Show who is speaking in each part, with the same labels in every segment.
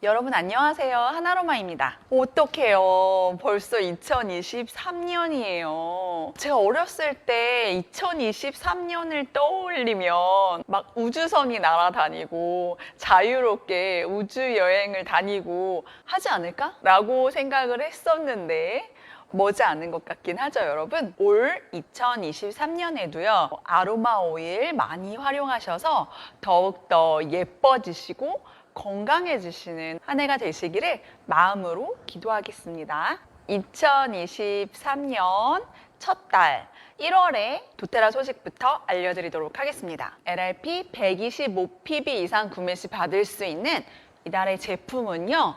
Speaker 1: 여러분 안녕하세요. 하나로마입니다. 어떡해요. 벌써 2023년이에요. 제가 어렸을 때 2023년을 떠올리면 막 우주선이 날아다니고 자유롭게 우주 여행을 다니고 하지 않을까? 라고 생각을 했었는데 머지않은 것 같긴 하죠, 여러분. 올 2023년에도요, 아로마 오일 많이 활용하셔서 더욱더 예뻐지시고 건강해지시는 한 해가 되시기를 마음으로 기도하겠습니다. 2023년 첫 달 1월에 도테라 소식부터 알려드리도록 하겠습니다. LRP 125PB 이상 구매 시 받을 수 있는 이달의 제품은요,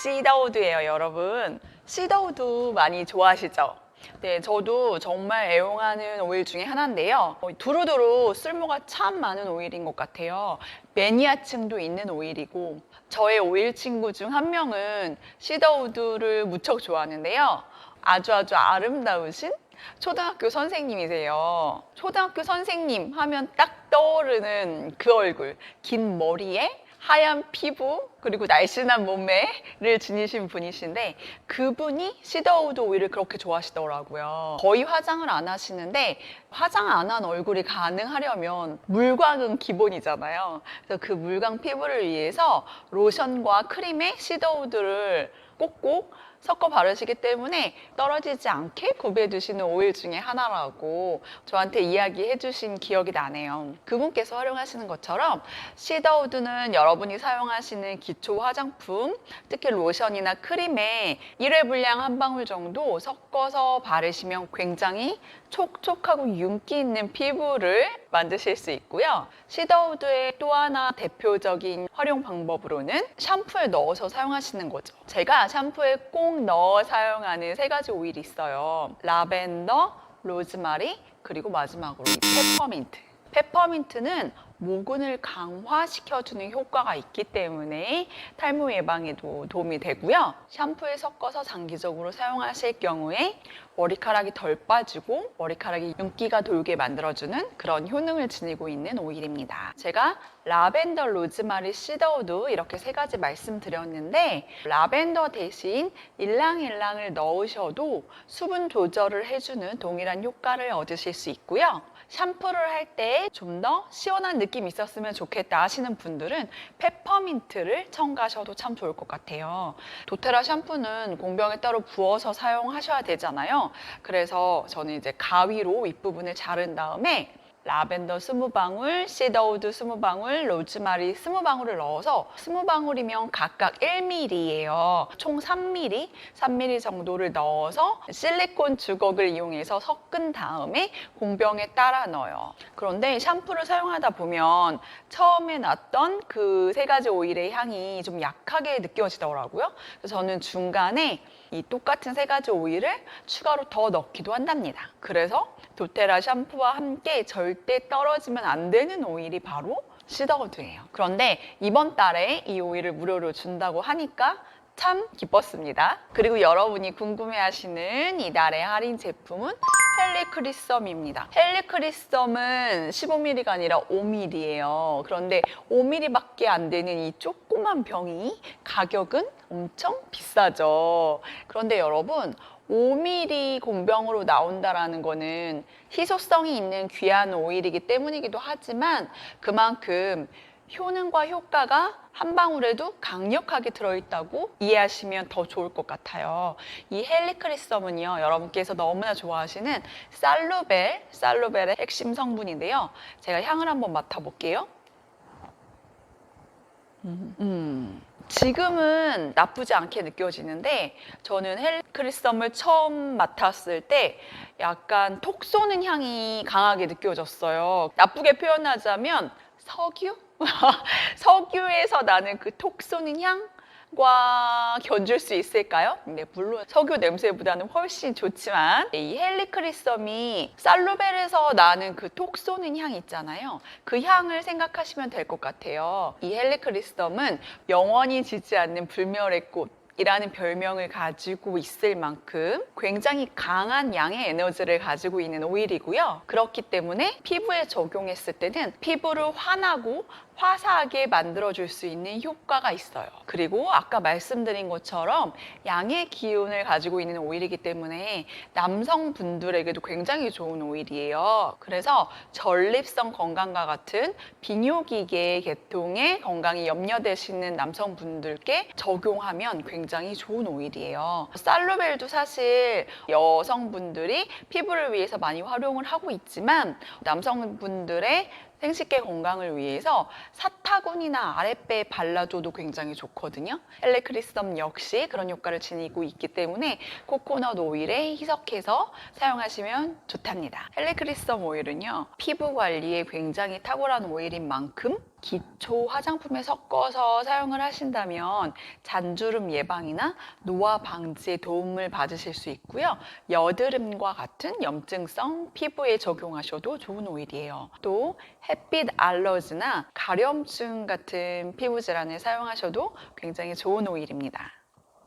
Speaker 1: 시더우드예요, 여러분. 시더우드 많이 좋아하시죠? 네, 저도 정말 애용하는 오일 중에 하나인데요. 두루두루 쓸모가 참 많은 오일인 것 같아요. 매니아층도 있는 오일이고, 저의 오일 친구 중 한 명은 시더우드를 무척 좋아하는데요. 아주 아름다우신 초등학교 선생님이세요. 초등학교 선생님 하면 딱 떠오르는 그 얼굴, 긴 머리에 하얀 피부 그리고 날씬한 몸매를 지니신 분이신데 그분이 시더우드 오일을 그렇게 좋아하시더라고요. 거의 화장을 안 하시는데 화장 안 한 얼굴이 가능하려면 물광은 기본이잖아요. 그래서 그 물광 피부를 위해서 로션과 크림에 시더우드를 꼭꼭 섞어 바르시기 때문에 떨어지지 않게 구비해 두시는 오일 중에 하나라고 저한테 이야기해 주신 기억이 나네요. 그분께서 활용하시는 것처럼 시더우드는 여러분이 사용하시는 기초 화장품, 특히 로션이나 크림에 1회 분량 한 방울 정도 섞어서 바르시면 굉장히 촉촉하고 윤기 있는 피부를 만드실 수 있고요. 시더우드의 또 하나 대표적인 활용 방법으로는 샴푸에 넣어서 사용하시는 거죠. 제가 샴푸에 꼭 넣어 사용하는 세 가지 오일이 있어요. 라벤더, 로즈마리, 그리고 마지막으로 이 페퍼민트. 페퍼민트는 모근을 강화시켜주는 효과가 있기 때문에 탈모 예방에도 도움이 되고요. 샴푸에 섞어서 장기적으로 사용하실 경우에 머리카락이 덜 빠지고 머리카락이 윤기가 돌게 만들어주는 그런 효능을 지니고 있는 오일입니다. 제가 라벤더, 로즈마리, 시더우드 이렇게 세 가지 말씀드렸는데 라벤더 대신 일랑일랑을 넣으셔도 수분 조절을 해주는 동일한 효과를 얻으실 수 있고요. 샴푸를 할 때 좀 더 시원한 느낌이 있었으면 좋겠다 하시는 분들은 페퍼민트를 첨가하셔도 참 좋을 것 같아요. 도테라 샴푸는 공병에 따로 부어서 사용하셔야 되잖아요. 그래서 저는 이제 가위로 윗부분을 자른 다음에 라벤더 20방울, 시더우드 20방울, 로즈마리 20방울을 넣어서 20방울이면 각각 1ml예요. 총 3ml 정도를 넣어서 실리콘 주걱을 이용해서 섞은 다음에 공병에 따라 넣어요. 그런데 샴푸를 사용하다 보면 처음에 났던 그 세 가지 오일의 향이 좀 약하게 느껴지더라고요. 그래서 저는 중간에 이 똑같은 세 가지 오일을 추가로 더 넣기도 한답니다. 그래서 도테라 샴푸와 함께 절대 떨어지면 안 되는 오일이 바로 시더우드예요. 그런데 이번 달에 이 오일을 무료로 준다고 하니까 참 기뻤습니다. 그리고 여러분이 궁금해하시는 이달의 할인 제품은 헬리크리썸입니다. 헬리크리썸은 15ml가 아니라 5ml예요. 그런데 5ml밖에 안 되는 이 조그만 병이 가격은 엄청 비싸죠. 그런데 여러분 5ml 공병으로 나온다라는 거는 희소성이 있는 귀한 오일이기 때문이기도 하지만 그만큼 효능과 효과가 한 방울에도 강력하게 들어있다고 이해하시면 더 좋을 것 같아요. 이 헬리크리썸은요, 여러분께서 너무나 좋아하시는 살루벨의 핵심 성분인데요. 제가 향을 한번 맡아볼게요. 지금은 나쁘지 않게 느껴지는데 저는 헬리크리썸을 처음 맡았을 때 약간 톡 쏘는 향이 강하게 느껴졌어요. 나쁘게 표현하자면 석유? 석유에서 나는 그 톡 쏘는 향과 견줄 수 있을까요? 네, 물론 석유 냄새보다는 훨씬 좋지만 이 헬리크리썸이 살루벨에서 나는 그 톡 쏘는 향 있잖아요. 그 향을 생각하시면 될 것 같아요. 이 헬리크리썸은 영원히 지지 않는 불멸의 꽃 이라는 별명을 가지고 있을 만큼 굉장히 강한 양의 에너지를 가지고 있는 오일이고요. 그렇기 때문에 피부에 적용했을 때는 피부를 환하고 화사하게 만들어줄 수 있는 효과가 있어요. 그리고 아까 말씀드린 것처럼 양의 기운을 가지고 있는 오일이기 때문에 남성분들에게도 굉장히 좋은 오일이에요. 그래서 전립선 건강과 같은 비뇨기계 계통의 건강이 염려되시는 남성분들께 적용하면 굉장히 좋은 오일이에요. 살루벨도 사실 여성분들이 피부를 위해서 많이 활용을 하고 있지만 남성분들의 생식계 건강을 위해서 사타구니나 아랫배에 발라줘도 굉장히 좋거든요. 헬레크리스덤 역시 그런 효과를 지니고 있기 때문에 코코넛 오일에 희석해서 사용하시면 좋답니다. 헬레크리스덤 오일은요, 피부 관리에 굉장히 탁월한 오일인 만큼 기초 화장품에 섞어서 사용을 하신다면 잔주름 예방이나 노화 방지에 도움을 받으실 수 있고요. 여드름과 같은 염증성 피부에 적용하셔도 좋은 오일이에요. 또 햇빛 알러지나 가려움증 같은 피부 질환에 사용하셔도 굉장히 좋은 오일입니다.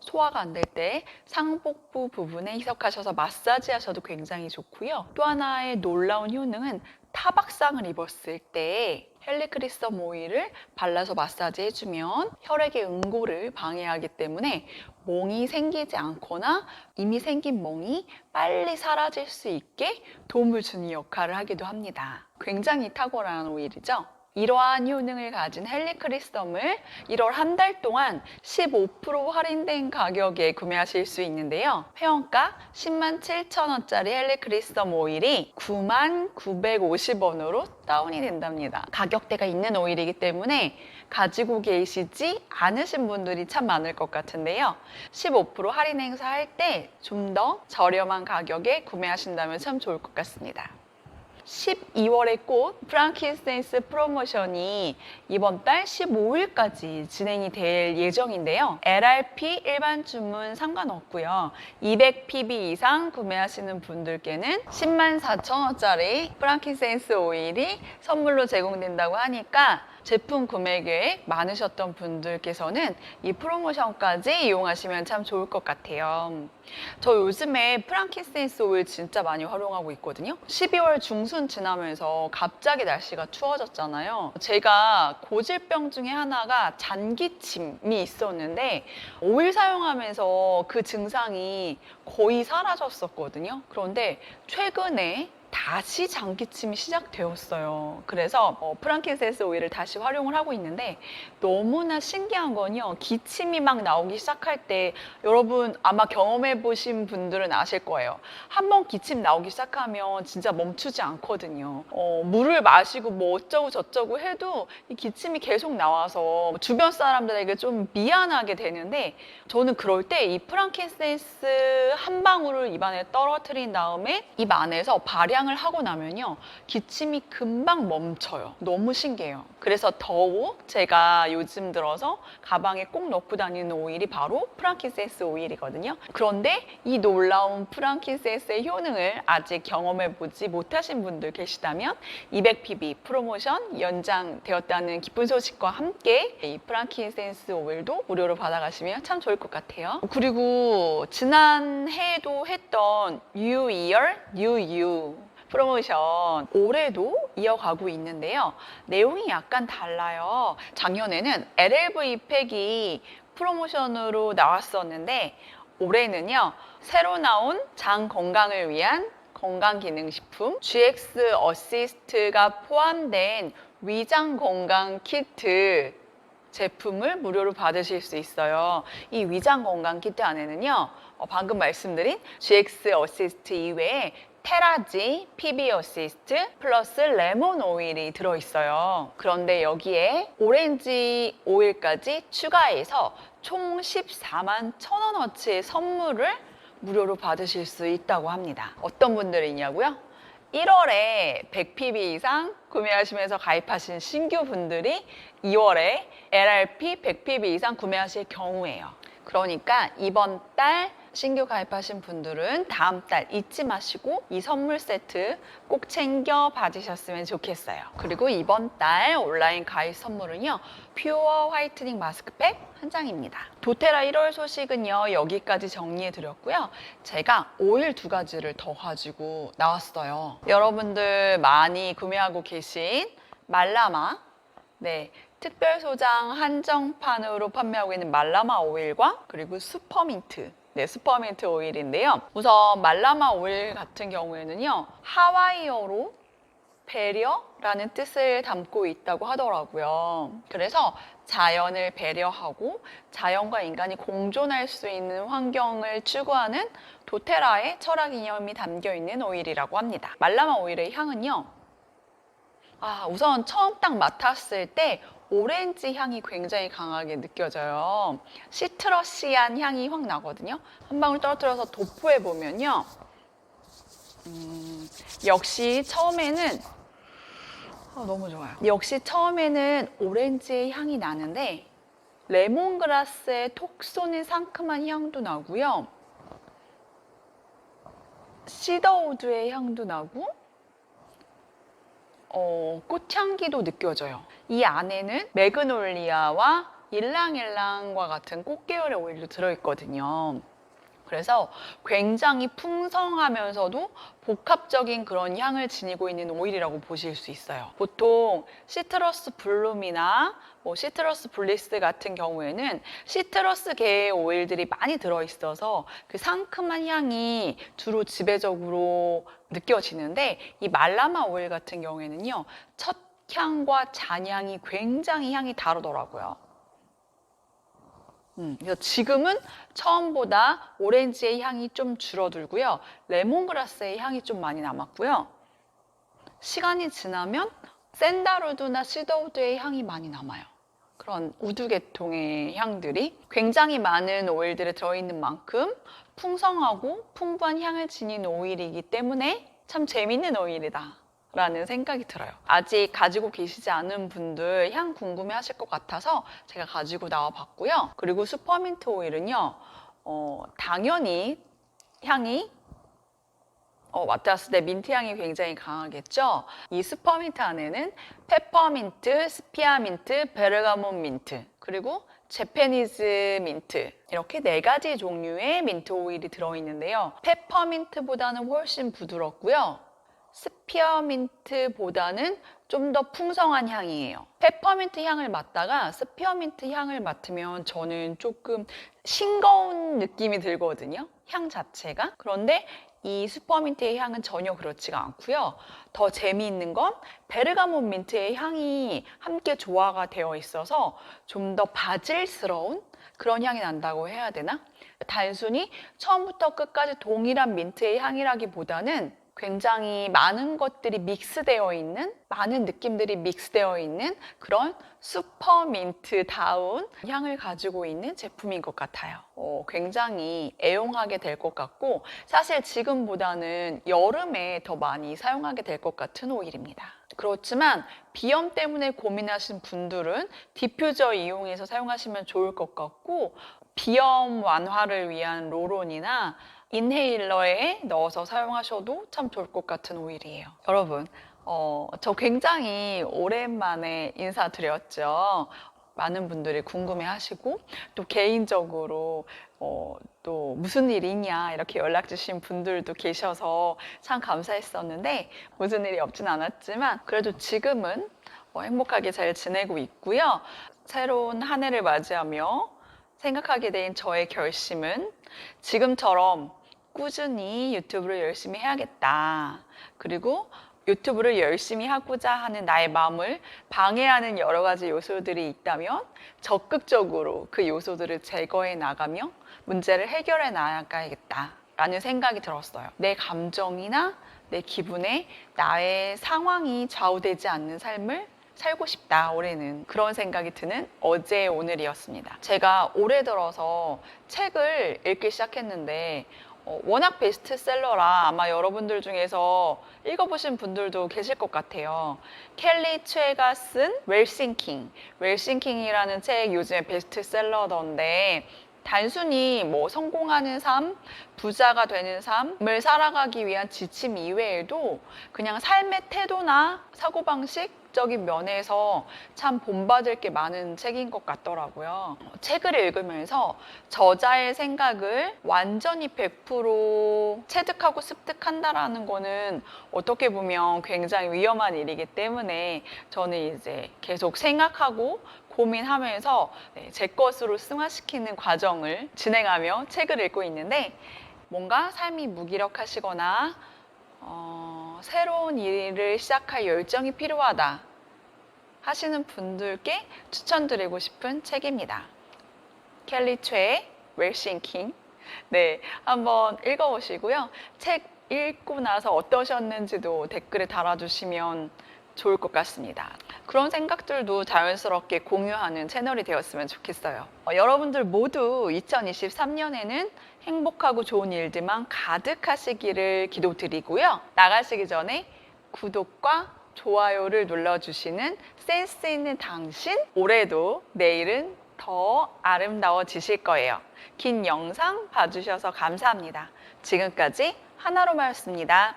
Speaker 1: 소화가 안 될 때 상복부 부분에 희석하셔서 마사지 하셔도 굉장히 좋고요. 또 하나의 놀라운 효능은 타박상을 입었을 때 헬리크리스덤 오일을 발라서 마사지 해주면 혈액의 응고를 방해하기 때문에 멍이 생기지 않거나 이미 생긴 멍이 빨리 사라질 수 있게 도움을 주는 역할을 하기도 합니다. 굉장히 탁월한 오일이죠. 이러한 효능을 가진 헬리크리스덤을 1월 한 달 동안 15% 할인된 가격에 구매하실 수 있는데요. 회원가 107,000원짜리 헬리크리스덤 오일이 99,950원으로 다운이 된답니다. 가격대가 있는 오일이기 때문에 가지고 계시지 않으신 분들이 참 많을 것 같은데요. 15% 할인 행사할 때 좀 더 저렴한 가격에 구매하신다면 참 좋을 것 같습니다. 12월의 꽃 프랑킨센스 프로모션이 이번 달 15일까지 진행이 될 예정인데요. LRP 일반 주문 상관없고요. 200pb 이상 구매하시는 분들께는 104,000원짜리 프랑킨센스 오일이 선물로 제공된다고 하니까 제품 구매 계획 많으셨던 분들께서는 이 프로모션까지 이용하시면 참 좋을 것 같아요. 저 요즘에 프랑킨센스 오일 진짜 많이 활용하고 있거든요. 12월 중순 지나면서 갑자기 날씨가 추워졌잖아요. 제가 고질병 중에 하나가 잔기침이 있었는데 오일 사용하면서 그 증상이 거의 사라졌었거든요. 그런데 최근에 다시 장기침이 시작되었어요. 그래서 프랑킨센스 오일을 다시 활용을 하고 있는데 너무나 신기한 건요. 기침이 막 나오기 시작할 때 여러분 아마 경험해 보신 분들은 아실 거예요. 한번 기침 나오기 시작하면 진짜 멈추지 않거든요. 물을 마시고 뭐 어쩌고 저쩌고 해도 이 기침이 계속 나와서 주변 사람들에게 좀 미안하게 되는데 저는 그럴 때 이 프랑킨센스 한 방울을 입안에 떨어뜨린 다음에 입 안에서 발향을 하고 나면요 기침이 금방 멈춰요. 너무 신기해요. 그래서 더욱 제가 요즘 들어서 가방에 꼭 넣고 다니는 오일이 바로 프랑킨센스 오일이거든요. 그런데 이 놀라운 프랑킨센스의 효능을 아직 경험해보지 못하신 분들 계시다면 200pb 프로모션 연장되었다는 기쁜 소식과 함께 이 프랑킨센스 오일도 무료로 받아가시면 참 좋을 것 같아요. 그리고 지난해에도 했던 New Year, New You 프로모션 올해도 이어가고 있는데요. 내용이 약간 달라요. 작년에는 LLV 팩이 프로모션으로 나왔었는데 올해는요. 새로 나온 장 건강을 위한 건강기능식품 GX 어시스트가 포함된 위장 건강 키트 제품을 무료로 받으실 수 있어요. 이 위장 건강 키트 안에는요. 방금 말씀드린 GX 어시스트 이외에 테라지, PB 어시스트 플러스 레몬 오일이 들어있어요. 그런데 여기에 오렌지 오일까지 추가해서 총 141,000원어치의 선물을 무료로 받으실 수 있다고 합니다. 어떤 분들이냐고요? 1월에 100pb 이상 구매하시면서 가입하신 신규 분들이 2월에 LRP 100pb 이상 구매하실 경우에요. 그러니까 이번 달 신규 가입하신 분들은 다음 달 잊지 마시고 이 선물 세트 꼭 챙겨 받으셨으면 좋겠어요. 그리고 이번 달 온라인 가입 선물은요. 퓨어 화이트닝 마스크팩 한 장입니다. 도테라 1월 소식은요. 여기까지 정리해 드렸고요. 제가 오일 2가지를 더 가지고 나왔어요. 여러분들 많이 구매하고 계신 말라마 네, 특별 소장 한정판으로 판매하고 있는 말라마 오일과 그리고 수퍼민트. 네, 수퍼민트 오일인데요. 우선 말라마 오일 같은 경우에는요, 하와이어로 배려라는 뜻을 담고 있다고 하더라고요. 그래서 자연을 배려하고 자연과 인간이 공존할 수 있는 환경을 추구하는 도테라의 철학 이념이 담겨 있는 오일이라고 합니다. 말라마 오일의 향은요, 우선 처음 딱 맡았을 때 오렌지 향이 굉장히 강하게 느껴져요. 시트러시한 향이 확 나거든요. 한 방울 떨어뜨려서 도포해 보면요. 역시 처음에는 너무 좋아요. 역시 처음에는 오렌지의 향이 나는데 레몬그라스의 톡 쏘는 상큼한 향도 나고요. 시더우드의 향도 나고 꽃향기도 느껴져요. 이 안에는 매그놀리아와 일랑일랑과 같은 꽃계열의 오일도 들어있거든요. 그래서 굉장히 풍성하면서도 복합적인 그런 향을 지니고 있는 오일이라고 보실 수 있어요. 보통 시트러스 블룸이나 시트러스 블리스 같은 경우에는 시트러스 계의 오일들이 많이 들어있어서 그 상큼한 향이 주로 지배적으로 느껴지는데 이 말라마 오일 같은 경우에는요, 첫 향과 잔향이 굉장히 향이 다르더라고요. 그래서 지금은 처음보다 오렌지의 향이 좀 줄어들고요. 레몬그라스의 향이 좀 많이 남았고요. 시간이 지나면 샌달우드나 시더우드의 향이 많이 남아요. 그런 우드 계통의 향들이 굉장히 많은 오일들이 들어있는 만큼 풍성하고 풍부한 향을 지닌 오일이기 때문에 참 재밌는 오일이다 라는 생각이 들어요. 아직 가지고 계시지 않은 분들 향 궁금해 하실 것 같아서 제가 가지고 나와 봤고요. 그리고 수퍼민트 오일은요, 당연히 향이 맡았을 때 민트 향이 굉장히 강하겠죠. 이 수퍼민트 안에는 페퍼민트, 스피아민트, 베르가몬 민트, 그리고 재패니즈 민트, 이렇게 4가지 종류의 민트 오일이 들어있는데요. 페퍼민트보다는 훨씬 부드럽고요. 스피어민트보다는 좀 더 풍성한 향이에요. 페퍼민트 향을 맡다가 스피어민트 향을 맡으면 저는 조금 싱거운 느낌이 들거든요. 향 자체가. 그런데 이 스퍼민트의 향은 전혀 그렇지가 않고요. 더 재미있는 건 베르가몬 민트의 향이 함께 조화가 되어 있어서 좀 더 바질스러운 그런 향이 난다고 해야 되나? 단순히 처음부터 끝까지 동일한 민트의 향이라기보다는 굉장히 많은 것들이 믹스되어 있는, 많은 느낌들이 믹스되어 있는 그런 슈퍼민트다운 향을 가지고 있는 제품인 것 같아요. 굉장히 애용하게 될 것 같고, 사실 지금보다는 여름에 더 많이 사용하게 될 것 같은 오일입니다. 그렇지만 비염 때문에 고민하신 분들은 디퓨저 이용해서 사용하시면 좋을 것 같고, 비염 완화를 위한 롤온이나 인헤일러에 넣어서 사용하셔도 참 좋을 것 같은 오일이에요. 여러분, 저 굉장히 오랜만에 인사드렸죠. 많은 분들이 궁금해하시고 또 개인적으로 또 무슨 일이 있냐 이렇게 연락 주신 분들도 계셔서 참 감사했었는데 무슨 일이 없진 않았지만 그래도 지금은 행복하게 잘 지내고 있고요. 새로운 한 해를 맞이하며 생각하게 된 저의 결심은 지금처럼 꾸준히 유튜브를 열심히 해야겠다. 그리고 유튜브를 열심히 하고자 하는 나의 마음을 방해하는 여러 가지 요소들이 있다면 적극적으로 그 요소들을 제거해 나가며 문제를 해결해 나가야겠다 라는 생각이 들었어요. 내 감정이나 내 기분에 나의 상황이 좌우되지 않는 삶을 살고 싶다, 올해는. 그런 생각이 드는 어제 오늘이었습니다. 제가 올해 들어서 책을 읽기 시작했는데 워낙 베스트셀러라 아마 여러분들 중에서 읽어보신 분들도 계실 것 같아요. 켈리 최가 쓴 웰싱킹이라는 책 요즘에 베스트셀러던데 단순히 성공하는 삶, 부자가 되는 삶을 살아가기 위한 지침 이외에도 그냥 삶의 태도나 사고방식, 문학적인 면에서 참 본받을 게 많은 책인 것 같더라고요. 책을 읽으면서 저자의 생각을 완전히 100% 체득하고 습득한다라는 거는 어떻게 보면 굉장히 위험한 일이기 때문에 저는 이제 계속 생각하고 고민하면서 제 것으로 승화시키는 과정을 진행하며 책을 읽고 있는데, 뭔가 삶이 무기력하시거나 새로운 일을 시작할 열정이 필요하다 하시는 분들께 추천드리고 싶은 책입니다. 켈리 최의 We're Sinking. 네, 한번 읽어보시고요. 책 읽고 나서 어떠셨는지도 댓글에 달아주시면 좋을 것 같습니다. 그런 생각들도 자연스럽게 공유하는 채널이 되었으면 좋겠어요. 여러분들 모두 2023년에는 행복하고 좋은 일들만 가득하시기를 기도드리고요. 나가시기 전에 구독과 좋아요를 눌러주시는 센스 있는 당신, 올해도 내일은 더 아름다워지실 거예요. 긴 영상 봐주셔서 감사합니다. 지금까지 하나로마였습니다.